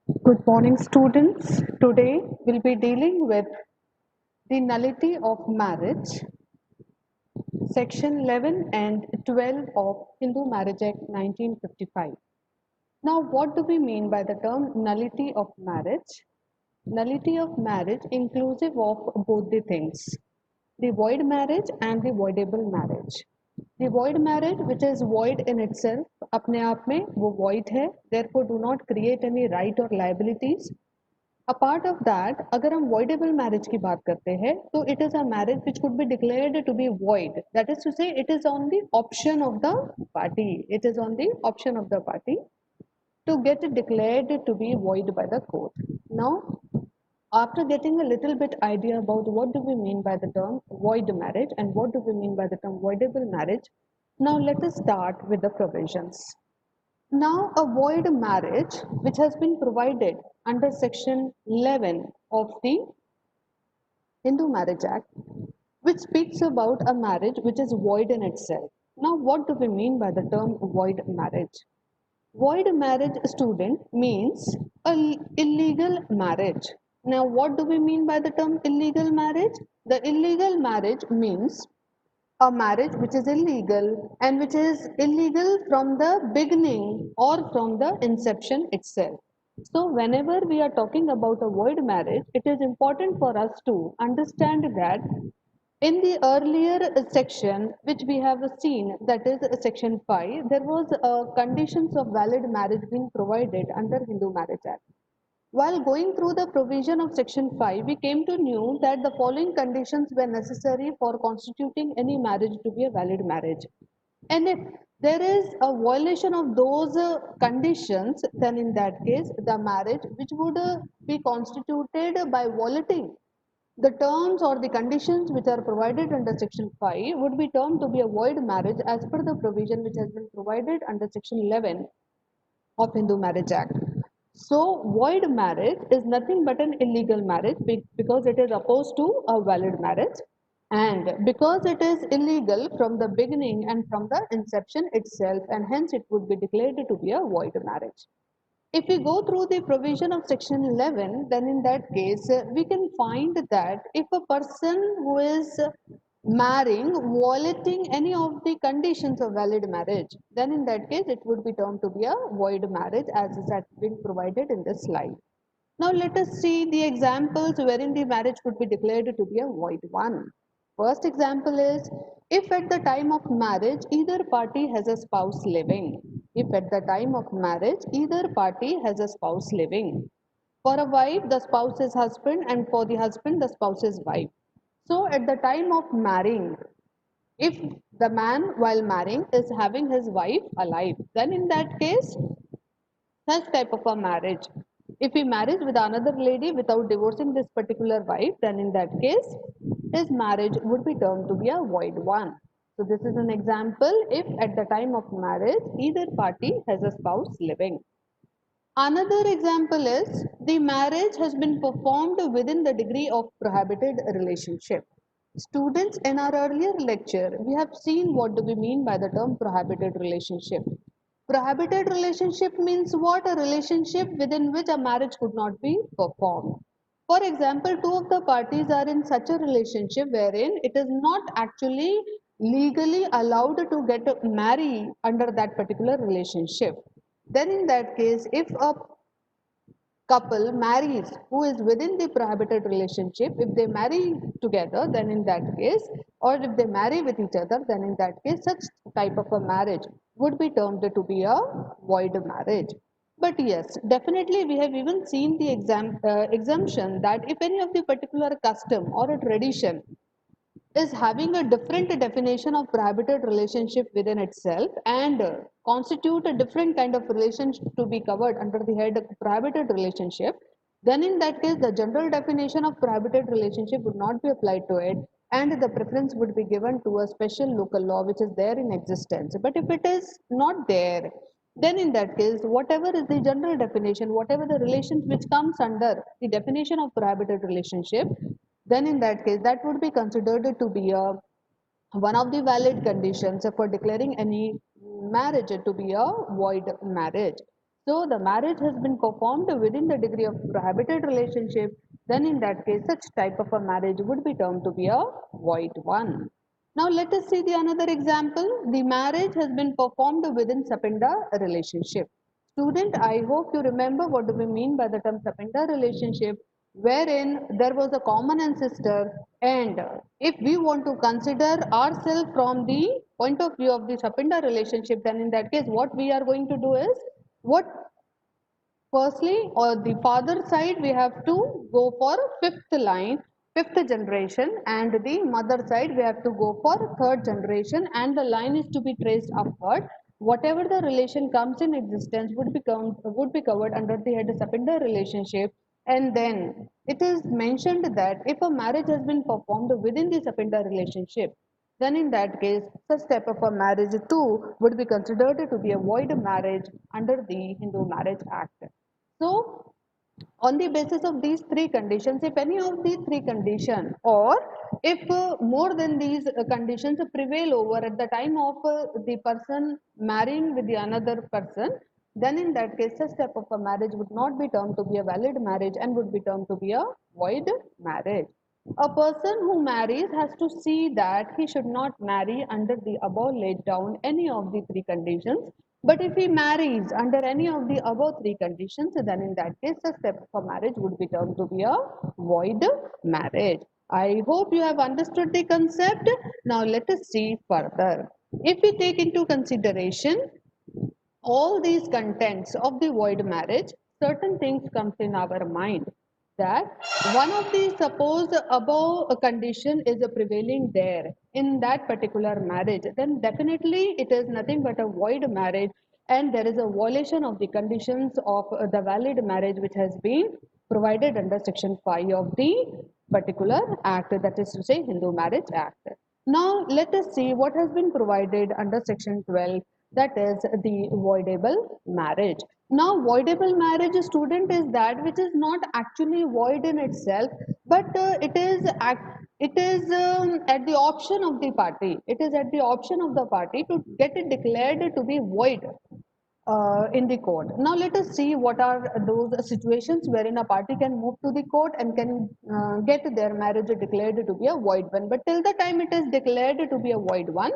Good morning, students. Today we'll be dealing with the nullity of marriage, section 11 and 12 of Hindu Marriage Act 1955. Now, what do we mean by the term nullity of marriage? Nullity of marriage inclusive of both the things, the void marriage and the voidable marriage. The void marriage, which is void in itself, अपने आप में वो void है, therefore do not create any right or liabilities. Apart of that अगर हम voidable marriage की बात करते हैं तो it is a marriage which could be declared to be void, that is to say it is on the option of the party, it is on the option of the party to get it declared to be void by the court. Now, after getting a little bit idea about what do we mean by the term void marriage and what do we mean by the term voidable marriage, now let us start with the provisions. Now, a void marriage which has been provided under section 11 of the Hindu Marriage Act, which speaks about a marriage which is void in itself. Now, what do we mean by the term void marriage? Void marriage, student, means a illegal marriage. Now, what do we mean by the term illegal marriage? The illegal marriage means a marriage which is illegal and which is illegal from the beginning or from the inception itself. So, whenever we are talking about a void marriage, it is important for us to understand that in the earlier section, which we have seen, that is section 5, there was conditions of valid marriage being provided under Hindu Marriage Act. While going through the provision of section 5, we came to know that the following conditions were necessary for constituting any marriage to be a valid marriage. And if there is a violation of those conditions, then in that case, the marriage which would be constituted by violating the terms or the conditions which are provided under section 5 would be termed to be a void marriage as per the provision which has been provided under section 11 of Hindu Marriage Act. So, void marriage is nothing but an illegal marriage because it is opposed to a valid marriage, and because it is illegal from the beginning and from the inception itself, and hence it would be declared to be a void marriage. If we go through the provision of section 11, then in that case, we can find that if a person who is marrying violating any of the conditions of valid marriage, then in that case it would be termed to be a void marriage as is that been provided in this slide. Now let us see the examples wherein the marriage could be declared to be a void one. First example is if at the time of marriage either party has a spouse living. If at the time of marriage either party has a spouse living. For a wife, the spouse is husband, and for the husband, the spouse is wife. So at the time of marrying, if the man while marrying is having his wife alive, then in that case, such type of a marriage, if he marries with another lady without divorcing this particular wife, then in that case, his marriage would be termed to be a void one. So this is an example if at the time of marriage, either party has a spouse living. Another example is the marriage has been performed within the degree of prohibited relationship. Students, in our earlier lecture, we have seen what do we mean by the term prohibited relationship. Prohibited relationship means what? A relationship within which a marriage could not be performed. For example, two of the parties are in such a relationship wherein it is not actually legally allowed to get married under that particular relationship. Then in that case, if a couple marries who is within the prohibited relationship, if they marry together, then in that case, or if they marry with each other, then in that case, such type of a marriage would be termed to be a void marriage. But yes, definitely we have even seen the exemption that if any of the particular custom or a tradition is having a different definition of prohibited relationship within itself and constitute a different kind of relationship to be covered under the head of prohibited relationship, then in that case the general definition of prohibited relationship would not be applied to it and the preference would be given to a special local law which is there in existence. But if it is not there, then in that case whatever is the general definition, whatever the relations which comes under the definition of prohibited relationship, then in that case that would be considered to be a one of the valid conditions for declaring any marriage to be a void marriage. So the marriage has been performed within the degree of prohibited relationship, then in that case such type of a marriage would be termed to be a void one. Now let us see the another example. The marriage has been performed within Sapinda relationship. Student, I hope you remember what do we mean by the term Sapinda relationship, wherein there was a common ancestor, and if we want to consider ourselves from the point of view of the Sapinda relationship, then in that case what we are going to do is, what firstly, on the father side, we have to go for fifth line, fifth generation, and the mother side, we have to go for third generation, and the line is to be traced upward. Whatever the relation comes in existence would be covered under the head Sapinda relationship, and then it is mentioned that if a marriage has been performed within the Sapinda relationship, then in that case, such type of a marriage too would be considered to be a void marriage under the Hindu Marriage Act. So, on the basis of these three conditions, if any of these three conditions, or if more than these conditions prevail over at the time of the person marrying with the another person, then in that case such type of a marriage would not be termed to be a valid marriage and would be termed to be a void marriage. A person who marries has to see that he should not marry under the above laid down any of the three conditions, but if he marries under any of the above three conditions, then in that case, the step for marriage would be termed to be a void marriage. I hope you have understood the concept. Now let us see further. If we take into consideration all these contents of the void marriage, certain things comes in our mind, that one of the suppose above a condition is a prevailing there in that particular marriage, then definitely it is nothing but a void marriage, and there is a violation of the conditions of the valid marriage which has been provided under section 5 of the particular act, that is to say Hindu Marriage Act. Now let us see what has been provided under section 12, that is the voidable marriage. Now voidable marriage, student, is that which is not actually void in itself, but it is at the option of the party. It is at the option of the party to get it declared to be void in the court. Now let us see what are those situations wherein a party can move to the court and can get their marriage declared to be a void one. But till the time it is declared to be a void one,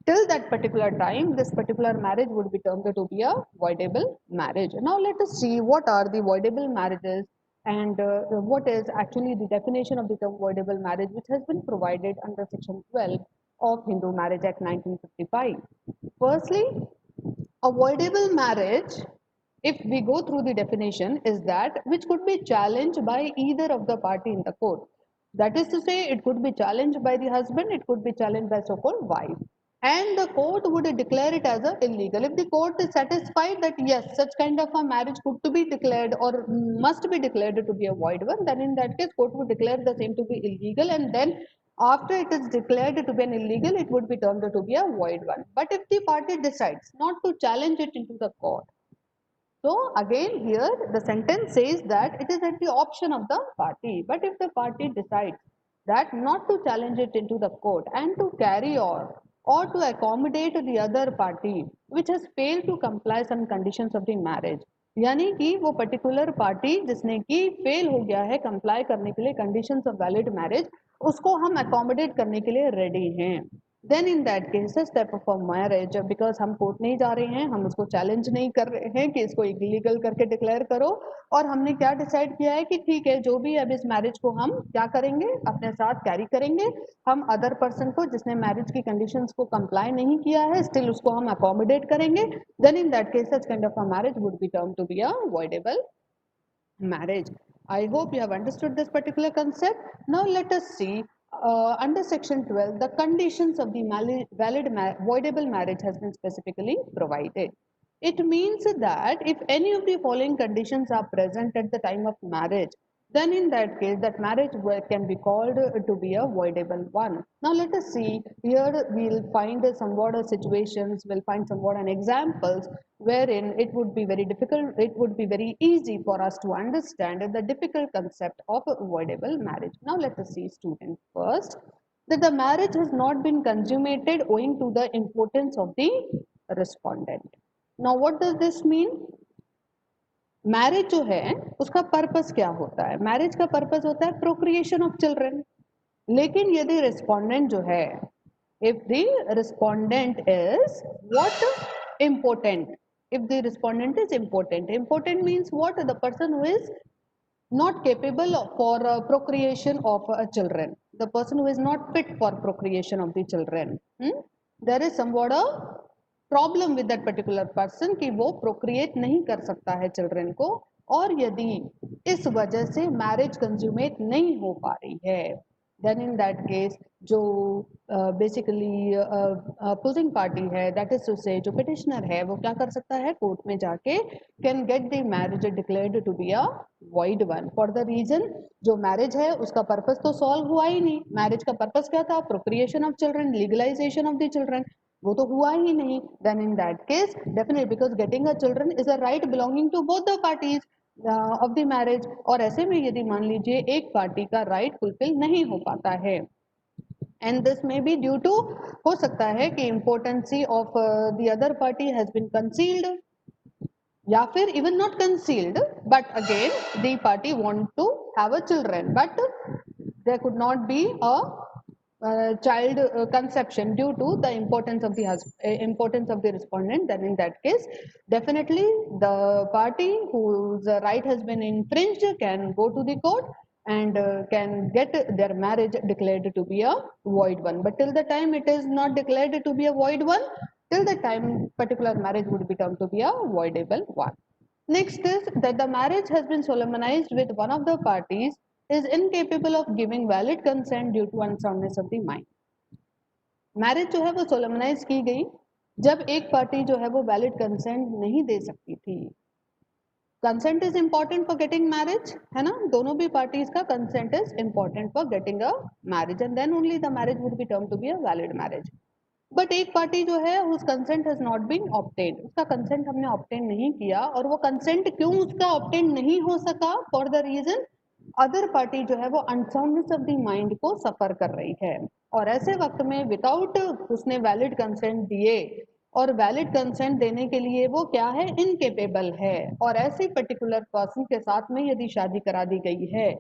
till that particular time, this particular marriage would be termed to be a voidable marriage. Now let us see what are the voidable marriages, and what is actually the definition of the term voidable marriage, which has been provided under section 12 of Hindu Marriage Act 1955. Firstly, avoidable marriage, if we go through the definition, is that which could be challenged by either of the party in the court. That is to say, it could be challenged by the husband, it could be challenged by so-called wife. And the court would declare it as a illegal. If the court is satisfied that yes, such kind of a marriage could to be declared or must be declared to be a void one, then in that case, court would declare the same to be illegal, and then after it is declared to be an illegal, it would be termed to be a void one. But if the party decides not to challenge it into the court, so again here the sentence says that it is at the option of the party. But if the party decides that not to challenge it into the court and to carry on or to accommodate the other party which has failed to comply some conditions of the marriage, यानी कि वो particular party जिसने कि fail हो गया है comply करने के लिए कंडीशंस ऑफ वैलिड मैरिज, उसको हम अकोमोडेट करने के लिए रेडी हैं, then in that case this type of marriage, because हम कोर्ट नहीं जा रहे हैं, हम उसको चैलेंज नहीं कर रहे हैं कि इसको इलीगल करके डिक्लेयर करो, और हमने क्या डिसाइड किया है कि ठीक है जो भी अब इस मैरिज को हम क्या करेंगे अपने साथ कैरी करेंगे, हम अदर पर्सन को जिसने मैरिज की कंडीशंस को कंप्लाई नहीं किया है स्टिल उसको हम अकोमोडेट करेंगे, then in that case such kind of a marriage would be term to be a voidable marriage. I hope you have understood this particular concept. Now let us see under section 12 the conditions of the voidable marriage has been specifically provided. It means that if any of the following conditions are present at the time of marriage, then in that case that marriage can be called to be a voidable one. Now let us see, here we'll find somewhat situations, we'll find somewhat an examples wherein it would be very difficult, it would be very easy for us to understand the difficult concept of avoidable marriage. Now let us see, students, first that the marriage has not been consummated owing to the impotence of the respondent. Now what does this mean? Marriage जो है उसका purpose क्या होता है? Marriage का purpose होता है procreation of children. लेकिन यदि रिस्पोंडेंट जो है, if the respondent is what? Important. If the respondent is important means what? The person who is not capable for procreation of children, the person who is not fit for procreation of the children, there is somewhat a problem with that particular person कि वो procreate नहीं कर सकता है children को, और यदि इस वजह से marriage consummate नहीं हो पा रही है, then in that case जो बेसिकली अपोजिंग पार्टी है, दैट इज टू से जो पिटिशनर है, वो क्या कर सकता है? कोर्ट में जाके can get the marriage declared to be a void one for the reason जो मैरिज है उसका पर्पस तो सॉल्व हुआ ही नहीं। मैरिज का पर्पस क्या था? Procreation of children, legalization of the children, वो तो हुआ ही नहीं। Then in that case definitely because getting a children is a right belonging to both the parties of the marriage, और ऐसे में यदि मान लीजिए एक पार्टी का राइट फुलफिल नहीं हो पाता है, and this may be due to, हो सकता है कि importancy of the other party has been concealed, या फिर even not concealed but again the party want to have a children but there could not be a child conception due to the importance of the respondent, then in that case definitely the party whose right has been infringed can go to the court and can get their marriage declared to be a void one. But till the time it is not declared to be a void one, till the time particular marriage would be termed to be a voidable one. Next is that the marriage has been solemnized with one of the parties is incapable of giving valid consent due to unsoundness of the mind. Marriage जो है वो solemnise की गई जब एक party जो है वो वैलिड कंसेंट नहीं दे सकती थी। Consent is important for getting marriage, है ना? दोनों भी पार्टीज का consent is important for getting a marriage and then only the marriage would be term to be a valid marriage. But एक पार्टी जो है whose consent has not been obtained, उसका consent हमने ऑब्टेन नहीं किया, और वो कंसेंट क्यों उसका ऑब्टेन नहीं हो सका? For the reason other party जो है वो अनसाउंडनेस ऑफ द माइंड को सफर कर रही है, और ऐसे वक्त में विदाउट उसने वैलिड कंसेंट दिए, और वैलिड कंसेंट देने के लिए वो क्या है? इनकेपेबल है, और ऐसी पर्टिकुलर पर्सन के साथ में यदि शादी करा दी गई है,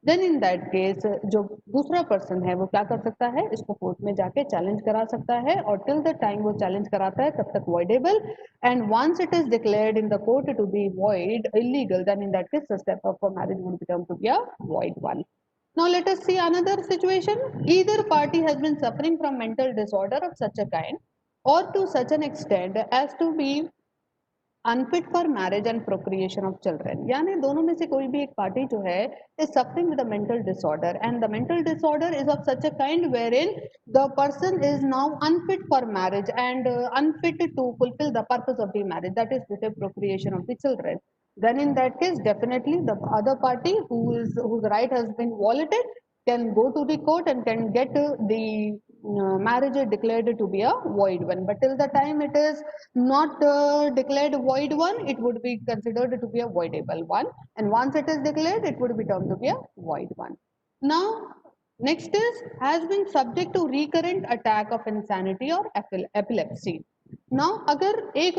देन इन दैट केस जो दूसरा पर्सन है वो क्या कर सकता है? इसको कोर्ट में जाके चैलेंज करा सकता है, और टिल द टाइम वो चैलेंज कराता है तब तक voidable, and once it is declared in the court to be void illegal, then in that case the step of marriage would be termed to be a void one. Now let us see another situation. Either party has been suffering from mental disorder of such a kind or to such an extent as to be unfit for marriage and procreation of children, यानी दोनों में से कोई भी एक party जो है is suffering with a mental disorder, and the mental disorder is of such a kind wherein the person is now unfit for marriage and unfit to fulfil the purpose of the marriage, that is to say procreation of the children. Then in that case definitely the other party whose right has been violated can go to the court and can get the marriage declared to be a void one. But till the time it is not declared void one, it would be considered to be a voidable one, and once it is declared it would be termed to be a void one. Now next is has been subject to recurrent attack of insanity or epilepsy. Now अगर एक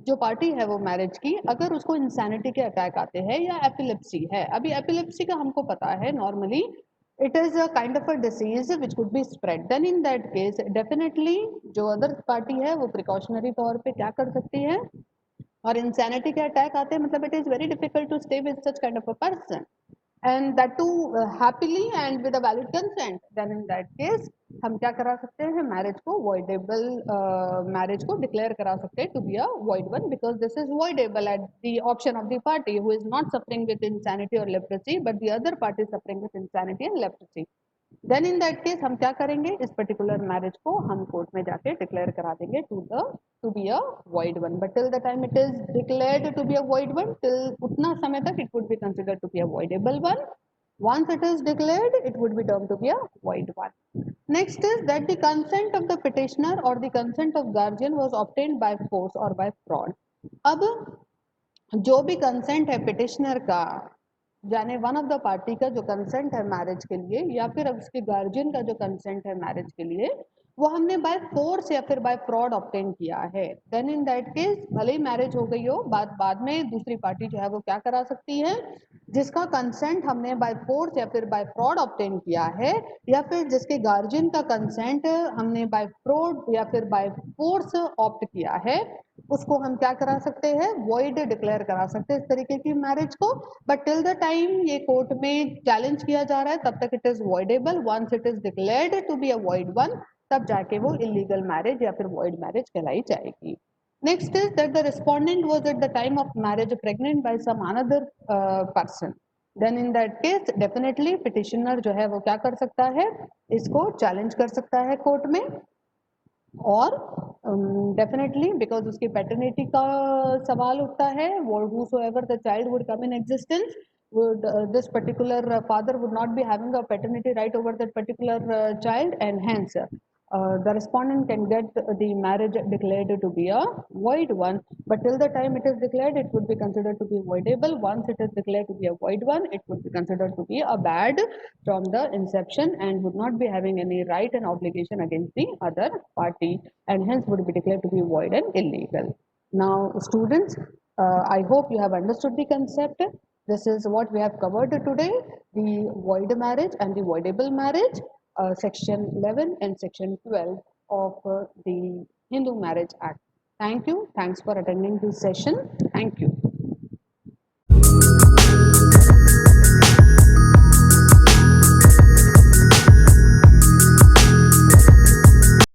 जो party है वो marriage की, अगर उसको insanity के attack आते हैं या एपिलेप्सी है, अभी एपिलेप्सी का हमको पता है normally it is a kind of a disease which could be spread, then in that case definitely जो अदर पार्टी है वो प्रिकॉशनरी तौर पे क्या कर सकती है, और इंसैनिटी के अटैक आते हैं मतलब it is very difficult to stay with such kind of a person, and that too happily and with a valid consent, then in that case हम क्या करा सकते हैं? मैरिज को voidable मैरिज को डिक्लेयर करा सकते हैं to be a void one, because this is voidable at the option of the party who is not suffering with insanity or leprosy but the other party is suffering with insanity and leprosy. Then in that case हम क्या करेंगे? इस particular marriage को हम court में जाके declare करा देंगे to be a void one, but till the time it is declared to be a void one, till उतना समय तक it would be considered to be a voidable one. Once it is declared it would be termed to be a void one. Next is that the consent of the petitioner or the consent of guardian was obtained by force or by fraud. अब जो भी consent है petitioner का, यानी one of the party का जो consent है marriage के लिए, या फिर अब उसके गार्जियन का जो कंसेंट है मैरिज के लिए, वो हमने बाय फोर्स या फिर बाय फ्रॉड ऑब्टेन किया है, देन इन दैट केस भले ही मैरिज हो गई हो, बाद में दूसरी पार्टी जो है वो क्या करा सकती है, जिसका कंसेंट हमने बाय फोर्स या फिर बाय फ्रॉड ऑब्टेन किया है, या फिर जिसके गार्जियन का कंसेंट हमने बाय फ्रॉड या फिर बाय फोर्स ऑप्ट किया है, उसको हम क्या करा सकते हैं, वॉइड डिक्लेयर करा सकते हैं इस तरीके की मैरिज को। बट टिल द टाइम ये कोर्ट में चैलेंज किया जा रहा है तब तक it is voidable, once it is declared to be a void one तब जाके वो इलीगल मैरिज या फिर वॉइड मैरिज कहलाई जाएगी। Next is that the respondent was at the time of marriage pregnant by some another person, then in that case definitely petitioner जो है वो क्या कर सकता है, इसको चैलेंज कर सकता है कोर्ट में, और डेफिनेटली बिकॉज उसकी पैटर्निटी का सवाल उठता है, whosoever the child would come in existence would this particular father would not be having a paternity right over that particular child, and hence the respondent can get the marriage declared to be a void one, but till the time it is declared it would be considered to be voidable. Once it is declared to be a void one, it would be considered to be a bad from the inception and would not be having any right and obligation against the other party, and hence would be declared to be void and illegal. Now students, I hope you have understood the concept. This is what we have covered today, the void marriage and the voidable marriage, section 11 and section 12 of the Hindu Marriage Act. Thank you. Thanks for attending this session. Thank you.